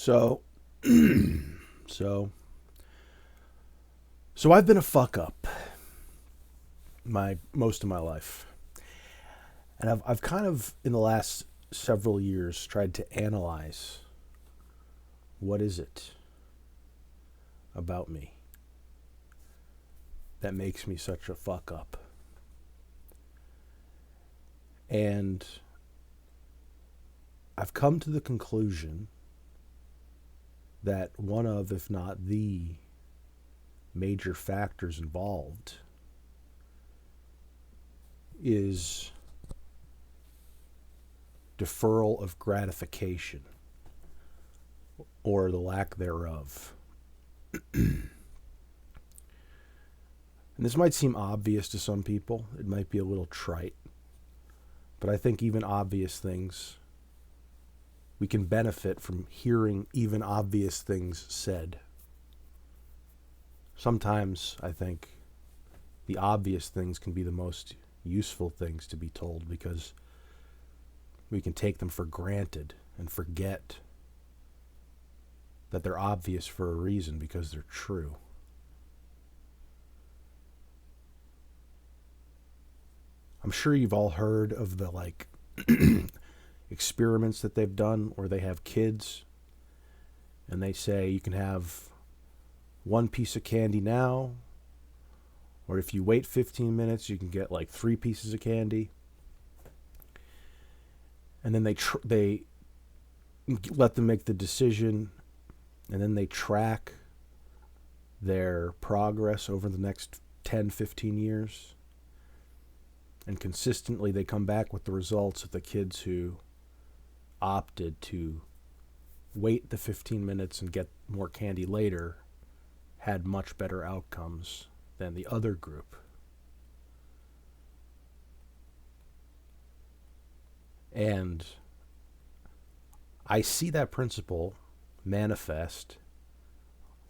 So, so, so I've been a fuck up most of my life, and I've kind of in the last several years tried to analyze what is it about me that makes me such a fuck up, and I've come to the conclusion that one of, if not the major factors involved is deferral of gratification or the lack thereof. And this might seem obvious to some people. It might be a little trite. But I think even obvious things, we can benefit from hearing even obvious things said. Sometimes I think the obvious things can be the most useful things to be told because we can take them for granted and forget that they're obvious for a reason because they're true. I'm sure you've all heard of the experiments that they've done where they have kids and they say you can have one piece of candy now, or if you wait 15 minutes you can get like 3 pieces of candy. And then they let them make the decision, and then they track their progress over the next 10, 15 years. And consistently they come back with the results of the kids who opted to wait the 15 minutes and get more candy later had much better outcomes than the other group. And I see that principle manifest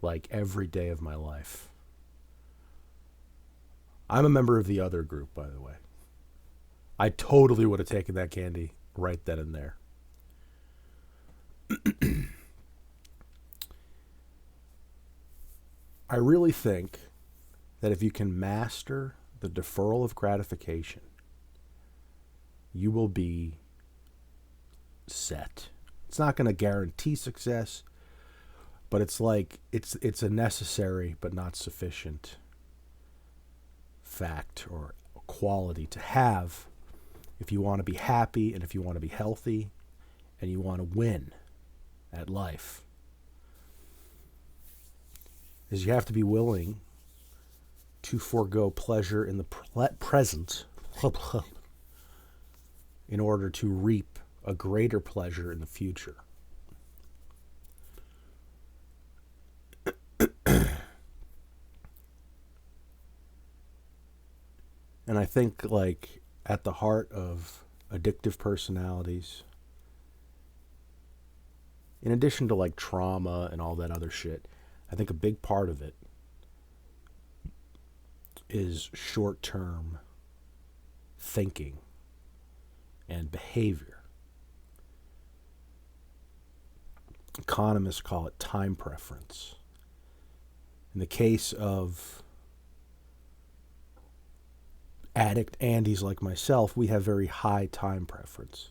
like every day of my life. I'm a member of the other group, by the way. I totally would have taken that candy right then and there. I really think that if you can master the deferral of gratification, you will be set. It's not going to guarantee success, but it's a necessary but not sufficient fact or quality to have if you want to be happy and if you want to be healthy and you want to win at life. Is you have to be willing to forego pleasure in the present in order to reap a greater pleasure in the future. And I think at the heart of addictive personalities, in addition to trauma and all that other shit, I think a big part of it is short-term thinking and behavior. Economists call it time preference. In the case of addict Andes like myself, we have very high time preference.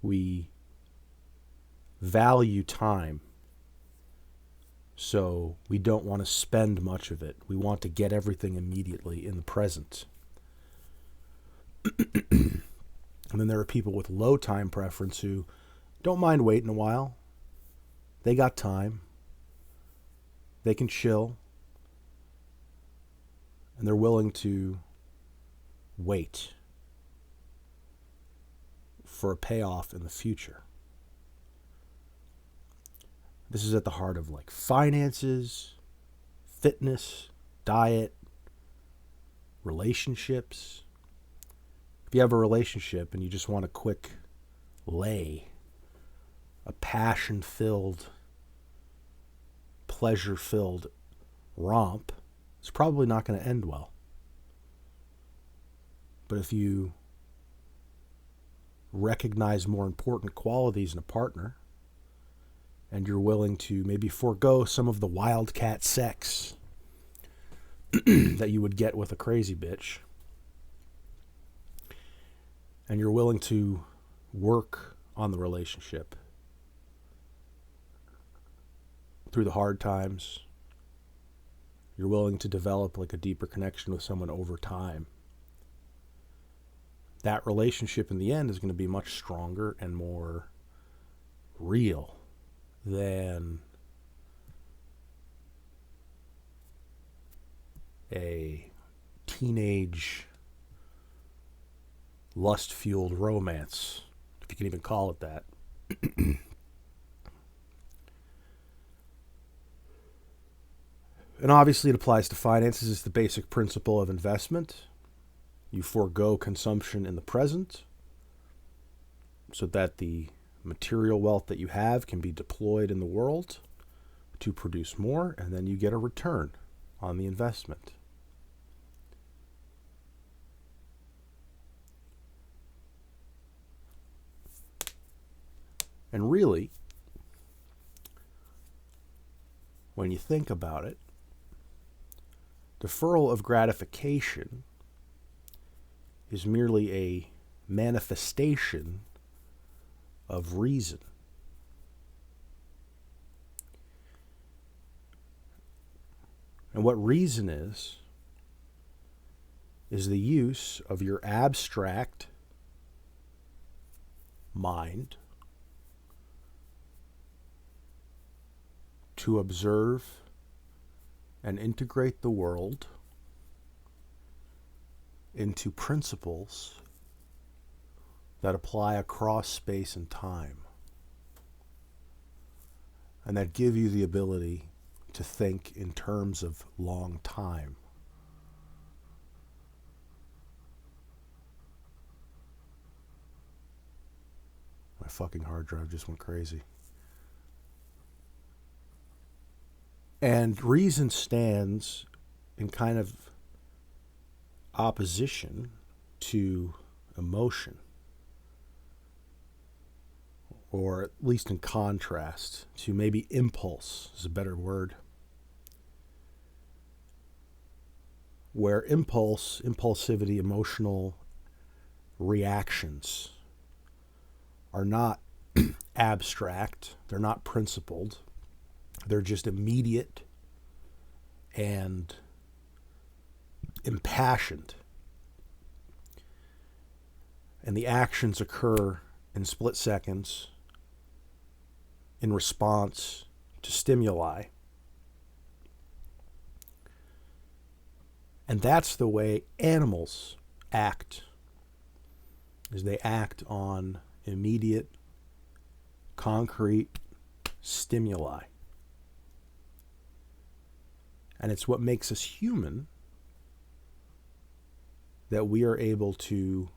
We value time, so we don't want to spend much of it. We want to get everything immediately in the present. And then there are people with low time preference who don't mind waiting a while. They got time. They can chill. And they're willing to wait for a payoff in the future. This is at the heart of finances, fitness, diet, relationships. If you have a relationship and you just want a quick lay, a passion-filled, pleasure-filled romp, it's probably not going to end well. But if you recognize more important qualities in a partner, and you're willing to maybe forego some of the wildcat sex that you would get with a crazy bitch, and you're willing to work on the relationship through the hard times, you're willing to develop like a deeper connection with someone over time, that relationship in the end is going to be much stronger and more real than a teenage lust-fueled romance, if you can even call it that. And obviously it applies to finances. It's the basic principle of investment. You forego consumption in the present so that the material wealth that you have can be deployed in the world to produce more, and then you get a return on the investment. And really, when you think about it, deferral of gratification is merely a manifestation of reason. And what reason is the use of your abstract mind to observe and integrate the world into principles that apply across space and time, and that give you the ability to think in terms of long time. My fucking hard drive just went crazy. And reason stands in kind of opposition to emotion, or at least in contrast to maybe impulse is a better word. Where impulsivity, emotional reactions are not abstract, they're not principled, they're just immediate and impassioned. And the actions occur in split seconds in response to stimuli. And that's the way animals act, is they act on immediate, concrete stimuli. And it's what makes us human, that we are able to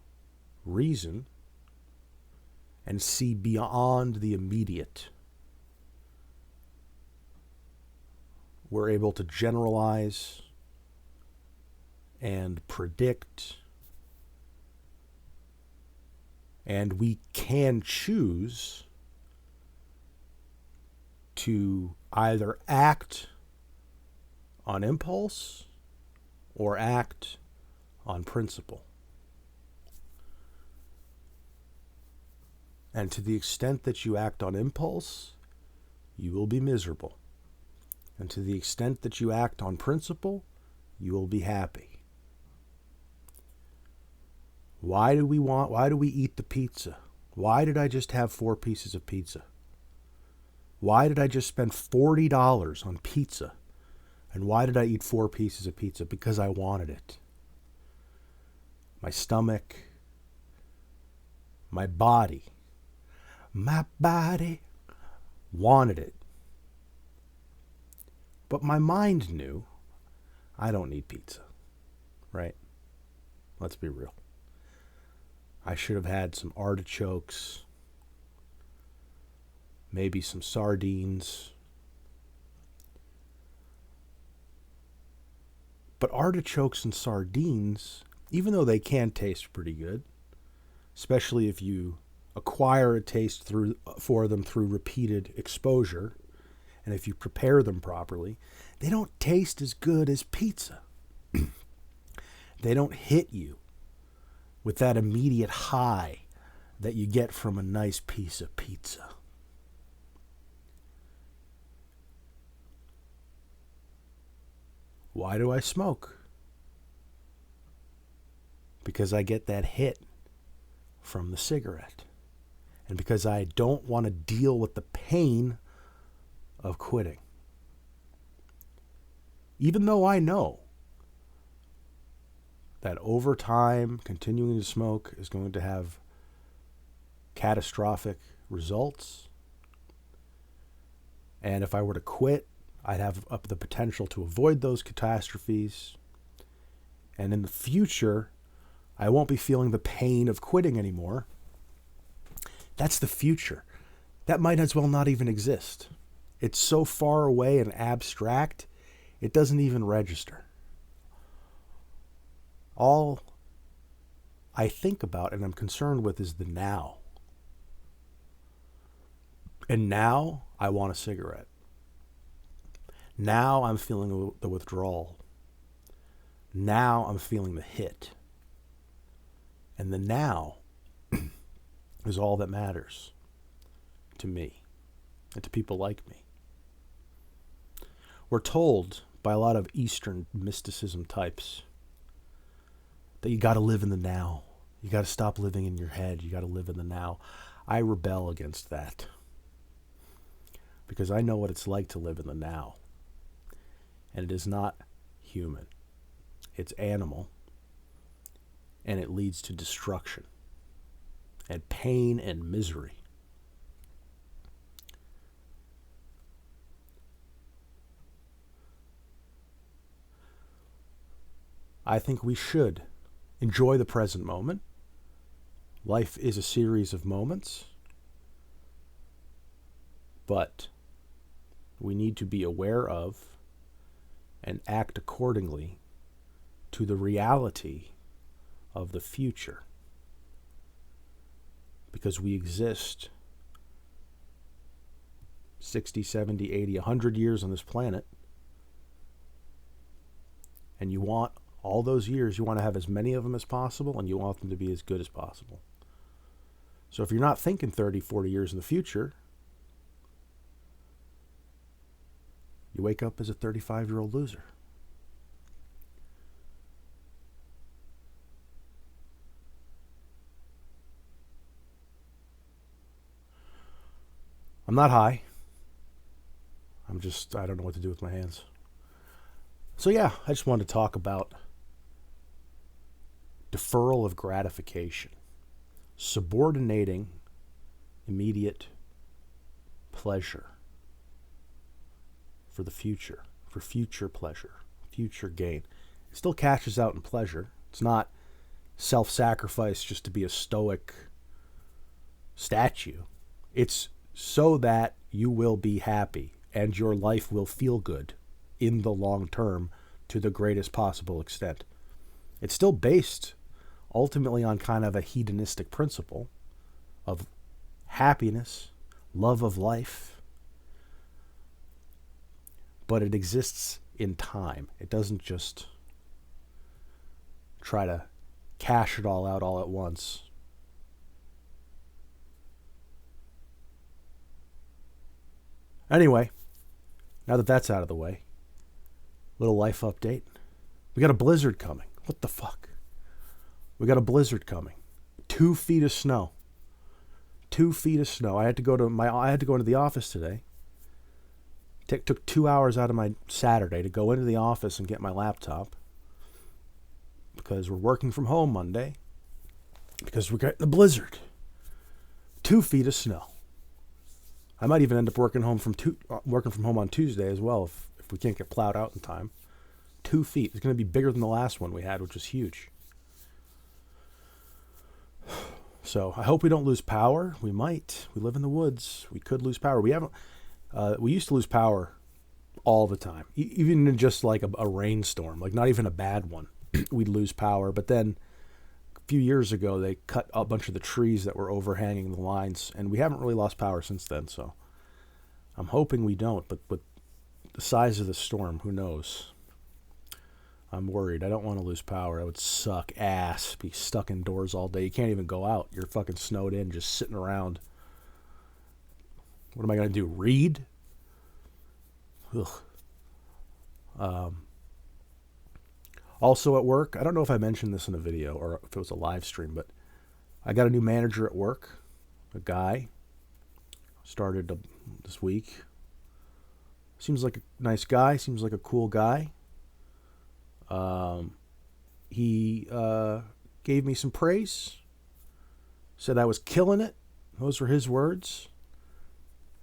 reason and see beyond the immediate. We're able to generalize and predict, and we can choose to either act on impulse or act on principle. And to the extent that you act on impulse, you will be miserable. And to the extent that you act on principle, you will be happy. Why do we eat the pizza? Why did I just have 4 pieces of pizza? Why did I just spend $40 on pizza? And why did I eat 4 pieces of pizza? Because I wanted it. My stomach, my body wanted it. But my mind knew I don't need pizza, right? Let's be real. I should have had some artichokes, maybe some sardines. But artichokes and sardines, even though they can taste pretty good, especially if you acquire a taste for them through repeated exposure, and if you prepare them properly, they don't taste as good as pizza. They don't hit you with that immediate high that you get from a nice piece of pizza. Why do I smoke? Because I get that hit from the cigarette. And because I don't want to deal with the pain of quitting. Even though I know that over time, continuing to smoke is going to have catastrophic results. And if I were to quit, I'd have the potential to avoid those catastrophes. And in the future, I won't be feeling the pain of quitting anymore. That's the future. That might as well not even exist. It's so far away and abstract, it doesn't even register. All I think about and I'm concerned with is the now. And now I want a cigarette. Now I'm feeling the withdrawal. Now I'm feeling the hit. And the now is all that matters to me and to people like me. We're told by a lot of Eastern mysticism types that you got to live in the now. You got to stop living in your head. You got to live in the now. I rebel against that because I know what it's like to live in the now. And it is not human. It's animal. And it leads to destruction and pain and misery. I think we should enjoy the present moment. Life is a series of moments. But we need to be aware of and act accordingly to the reality of the future. Because we exist 60, 70, 80, 100 years on this planet. And you want all those years, you want to have as many of them as possible, and you want them to be as good as possible. So if you're not thinking 30, 40 years in the future, you wake up as a 35-year-old loser. I'm not high. I don't know what to do with my hands. So yeah, I just wanted to talk about deferral of gratification, subordinating immediate pleasure for the future, for future pleasure, future gain. It still cashes out in pleasure. It's not self-sacrifice just to be a stoic statue. It's so that you will be happy and your life will feel good in the long term to the greatest possible extent. It's still based ultimately on kind of a hedonistic principle of happiness, love of life, but it exists in time. It doesn't just try to cash it all out all at once. Anyway, now that that's out of the way, little life update. We got a blizzard coming. What the fuck? We got a blizzard coming. 2 feet of snow. 2 feet of snow. I had to go into the office today. Took 2 hours out of my Saturday to go into the office and get my laptop because we're working from home Monday because we're getting the blizzard. 2 feet of snow. I might even end up working from home on Tuesday as well if we can't get plowed out in time. 2 feet. It's going to be bigger than the last one we had, which was huge. So I hope we don't lose power. We might. We live in the woods. We could lose power. We used to lose power all the time, even in just like a rainstorm, like not even a bad one. We'd lose power. But then few years ago, they cut a bunch of the trees that were overhanging the lines, and we haven't really lost power since then, so I'm hoping we don't, but with the size of the storm, who knows? I'm worried. I don't want to lose power. That would suck ass, be stuck indoors all day. You can't even go out. You're fucking snowed in, just sitting around. What am I going to do, read? Ugh. Also at work, I don't know if I mentioned this in a video or if it was a live stream, but I got a new manager at work, a guy, started this week. Seems like a nice guy, seems like a cool guy. He gave me some praise, said I was killing it. Those were his words,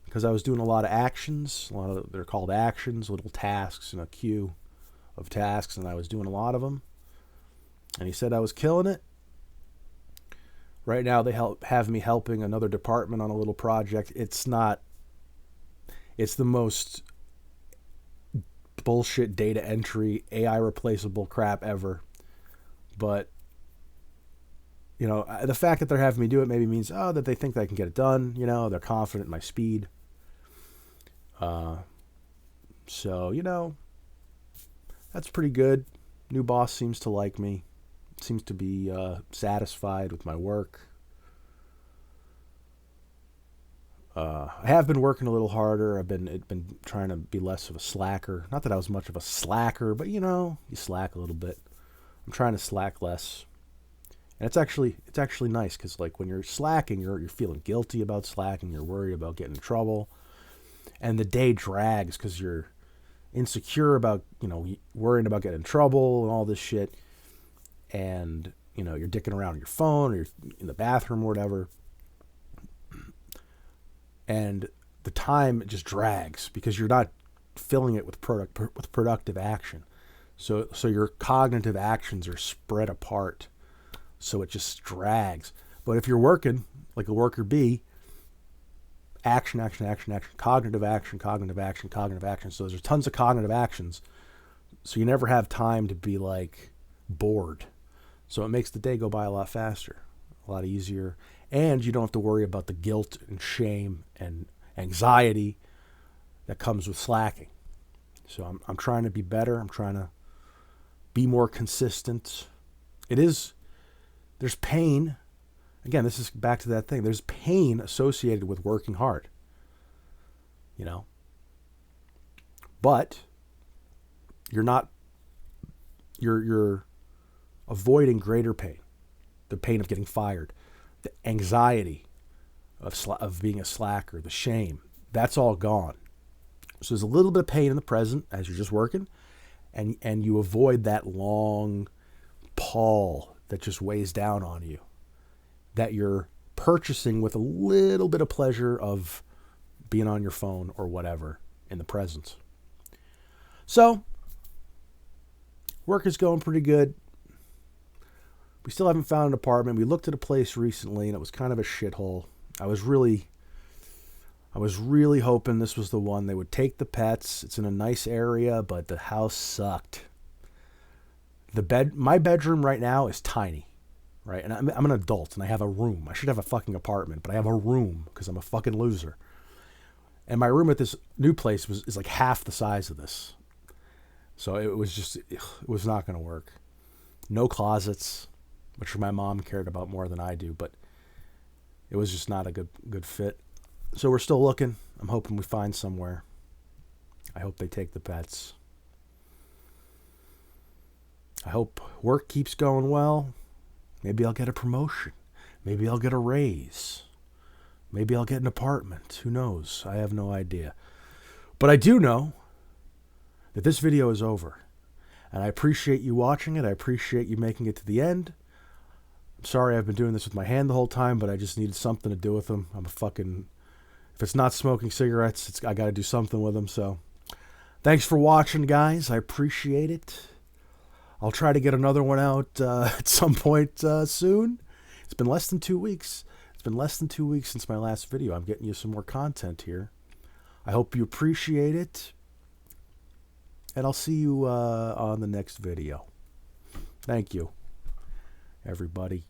because I was doing a lot of actions. They're called actions, little tasks in a queue of tasks, and I was doing a lot of them. And he said I was killing it. Right now they have me helping another department on a little project. It's the most bullshit data entry, AI replaceable crap ever. But, you know, the fact that they're having me do it maybe means, that they think that I can get it done. You know, they're confident in my speed. So, you know, that's pretty good. New boss seems to like me. Seems to be satisfied with my work. I have been working a little harder. I've been trying to be less of a slacker. Not that I was much of a slacker, but you know, you slack a little bit. I'm trying to slack less. And it's actually nice, because like when you're slacking, you're feeling guilty about slacking. You're worried about getting in trouble, and the day drags because you're insecure about, you know, worrying about getting in trouble and all this shit. And, you know, you're dicking around on your phone or you're in the bathroom or whatever. And the time just drags because you're not filling it with productive action. So your cognitive actions are spread apart. So it just drags. But if you're working like a worker bee, action, cognitive action. So there's tons of cognitive actions. So you never have time to be like bored. So it makes the day go by a lot faster, a lot easier. And you don't have to worry about the guilt and shame and anxiety that comes with slacking. So I'm trying to be better. I'm trying to be more consistent. There's pain. Again, this is back to that thing. There's pain associated with working hard, you know. But you're avoiding greater pain, the pain of getting fired, the anxiety of being a slacker, the shame. That's all gone. So there's a little bit of pain in the present as you're just working, and you avoid that long pall that just weighs down on you, that you're purchasing with a little bit of pleasure of being on your phone or whatever in the present. So, work is going pretty good. We still haven't found an apartment. We looked at a place recently and it was kind of a shithole. I was really hoping this was the one. They would take the pets. It's in a nice area, but the house sucked. My bedroom right now is tiny, right? And I'm an adult and I have a room. I should have a fucking apartment, but I have a room because I'm a fucking loser. And my room at this new place is like half the size of this. So it was not going to work. No closets, which my mom cared about more than I do, but it was just not a good fit. So we're still looking. I'm hoping we find somewhere. I hope they take the pets. I hope work keeps going well. Maybe I'll get a promotion. Maybe I'll get a raise. Maybe I'll get an apartment. Who knows? I have no idea. But I do know that this video is over. And I appreciate you watching it. I appreciate you making it to the end. I'm sorry I've been doing this with my hand the whole time, but I just needed something to do with them. If it's not smoking cigarettes, I got to do something with them. So thanks for watching, guys. I appreciate it. I'll try to get another one out at some point soon. It's been less than 2 weeks. It's been less than 2 weeks since my last video. I'm getting you some more content here. I hope you appreciate it. And I'll see you on the next video. Thank you, everybody.